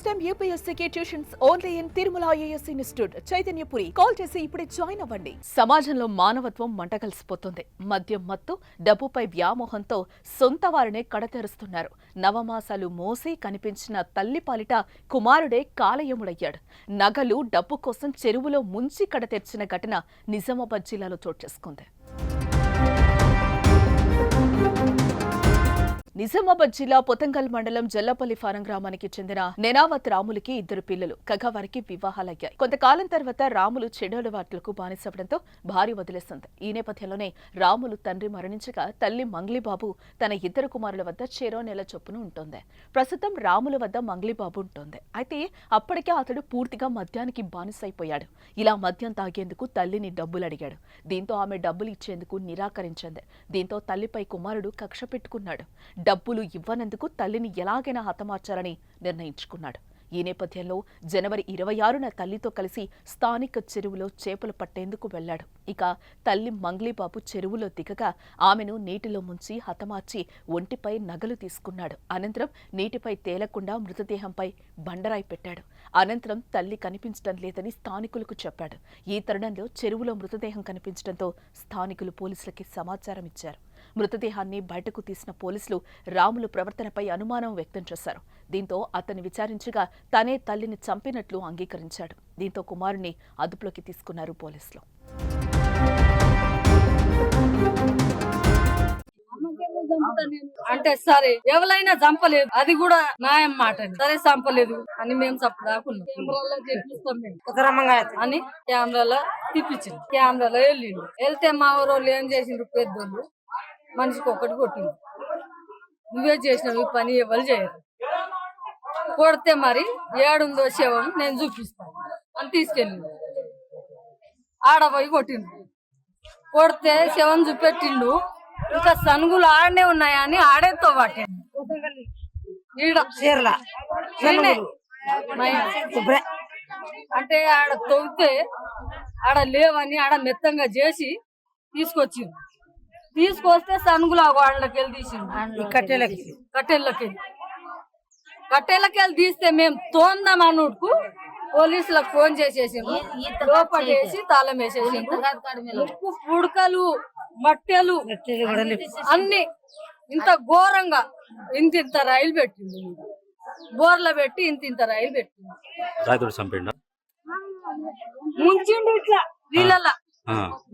time UPSC tuitions only in Tirumala IAS institute Chaitanyapuri. Call చేసి ఇప్పుడే join అవ్వండి. సమాజంలో మానవత్వం మంటకలిసిపోతుంది. మద్యం మత్తు, డబ్బుపై వ్యామోహంతో సొంత వారినే కడతెరుస్తున్నారు. నవమాసాలు మోసి కనిపించిన తల్లి పాలిట కుమారుడే కాలయముడయ్యాడు. నగలు, డబ్బు కోసం చెరువులో ముంచి కడతెర్చిన ఘటన నిజామాబాద్ జిల్లాలో చోటు చేసుకుంది. నిజామాబాద్ జిల్లా పొతంగల్ మండలం జల్లపల్లి ఫారం గ్రామానికి చెందిన నెనావత్ రాములకి ఇద్దరు పిల్లలు. కాగా వారికి వివాహాలయ్యాయి. కొంతకాలం తర్వాత రాములు చెడలవాట్లకు బానిసవడంతో భార్య వదిలేస్తుంది. ఈ నేపథ్యంలోనే రాములు తండ్రి మరణించగా తల్లి మంగ్లీబాబు తన ఇద్దరు కుమారుల వద్ద చెరో నెల చొప్పున ఉంటుంది. ప్రస్తుతం రాముల వద్ద మంగ్లీబాబు ఉంటుంది. అయితే అప్పటికే అతడు పూర్తిగా మద్యానికి బానిసైపోయాడు. ఇలా మద్యం తాగేందుకు తల్లిని డబ్బులు అడిగాడు. దీంతో ఆమె డబ్బులు ఇచ్చేందుకు నిరాకరించింది. దీంతో తల్లిపై కుమారుడు కక్ష పెట్టుకున్నాడు. డబ్బులు ఇవ్వనందుకు తల్లిని ఎలాగైనా హతమార్చాలని నిర్ణయించుకున్నాడు. ఈ నేపథ్యంలో జనవరి 26న తల్లితో కలిసి స్థానిక చెరువులో చేపలు పట్టేందుకు వెళ్లాడు. ఇక తల్లి మంగ్లీబాబు చెరువులో దిగగా ఆమెను నీటిలో ముంచి హతమార్చి ఒంటిపై నగలు తీసుకున్నాడు. అనంతరం నీటిపై తేలకుండా మృతదేహంపై బండరాయి పెట్టాడు. అనంతరం తల్లి కనిపించడం లేదని స్థానికులకు చెప్పాడు. ఈ తరుణంలో చెరువులో మృతదేహం కనిపించడంతో స్థానికులు పోలీసులకి సమాచారం ఇచ్చారు. మృతదేహాన్ని బయటకు తీసిన పోలీసులు రాములు ప్రవర్తనపై అనుమానం వ్యక్తం చేశారు. దీంతో అతన్ని విచారించగా తనే తల్లిని చంపినట్లు అంగీకరించాడు. దీంతో కుమారుని అదుపులోకి తీసుకున్నారు పోలీసులు. అంటే సరే ఎవరైనా చంపలేదు, అది కూడా న్యాయం మాట. సరే చంపలేదు అని మేము అని కెమెరాలో తిప్పించింది. కెమెరాలో వెళ్ళిండు. వెళ్తే మా ఊరోళ్ళు ఏం చేసిండ్రు, పెద్దోళ్ళు మనిషికి ఒకటి కొట్టిండు. నువ్వే చేసినావు ఈ పని, ఎవరు చేయరు. కొడితే మరి ఏడుందో శవం నేను చూపిస్తాను అని తీసుకెళ్ళిండు. ఆడపోయి కొట్టిండు. కొడితే శవం చూపెట్టిండు. ఇంకా సనుగులు ఆడనే ఉన్నాయని ఆడేతో పట్టిండు. అంటే ఆడ తొగితే ఆడ లేవని ఆడ మెత్తంగా చేసి తీసుకొచ్చిండు. తీసుకొస్తే సనుగులు ఆ వాళ్ళకి వెళ్ళి తీసిండు. కట్టెలకెళ్ళి తీస్తే మేము తోందాం అన్నట్టుకు పోలీసులకు ఫోన్ చేసేసిండు. లోపల వేసి తాళం వేసేసిండు. ఉప్పు పుడకలు, మట్టెలు అన్ని ఇంత ఘోరంగా ఇంత రైలు పెట్టింది. బోర్ల పెట్టి ఇంత రైలు పెట్టింది. ముంచిండు ఇట్లా నీళ్ళ.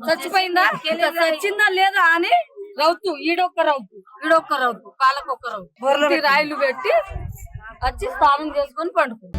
చచ్చిపోయిందా చచ్చిందా లేదా అని రౌతు, ఈడొక్క రౌతు, కాళ్ళకొక్క రౌతు రాయిలు పెట్టి వచ్చి స్నానం చేసుకొని పండుకుంది.